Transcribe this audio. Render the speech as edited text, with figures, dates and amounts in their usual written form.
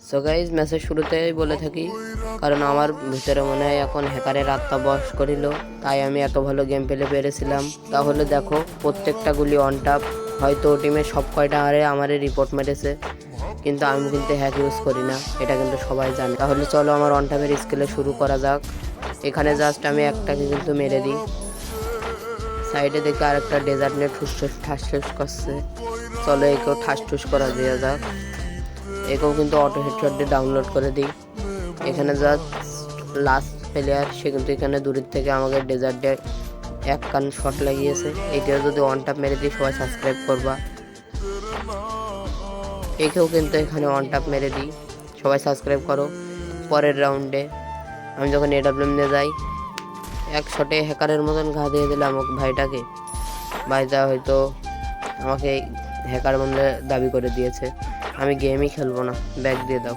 So guys ম্যাচের শুরুতেই বলে থাকি, কারণ আমার ভিতরে মনে হয় এখন হ্যাকারের আত্মা বশ করিল, তাই আমি এত ভালো গেম পেলে পেরেছিলাম। তাহলে দেখো প্রত্যেকটা গুলি অন টাপ, হয়তো টিমের সব কয়টা হারে আমারে রিপোর্ট মেরেছে, কিন্তু আমি কিন্তু হ্যাক ইউজ করি না, এটা কিন্তু সবাই জানে। তাহলে চলো আমার অন টাপের স্কেলে শুরু করা যাক। এখানে জাস্ট আমি একটাকে কিন্তু মেরে দিই। সাইডে দেখে আরেকটা ডেজার্ট নিয়ে ঠাস করছে, চলো একেও ঠাস করা দেওয়া যাক। একেও কিন্তু অটো হেডশট দিয়ে ডাউনলোড করে দিই। এখানে জাস্ট লাস্ট প্লেয়ার, সে কিন্তু এখানে দূরের থেকে আমাকে ডেজার্ট দিয়ে এক কান শট লাগিয়েছে। এটাও যদি ওয়ান টাপ মেরে দিই, সবাই সাবস্ক্রাইব করবা। একেও কিন্তু এখানে ওয়ান টাপ মেরে দিই, সবাই সাবস্ক্রাইব করো। পরের রাউন্ডে আমি যখন এডাব্লিউএম নিয়ে যাই, এক শটে হ্যাকারের মতন ঘা দিয়ে দিলাম ভাইটাকে। ভাইটা হয়তো আমাকে হ্যাকার বলে দাবি করে দিয়েছে। আমি গেমই খেলবো না, ব্যাগ দিয়ে দাও।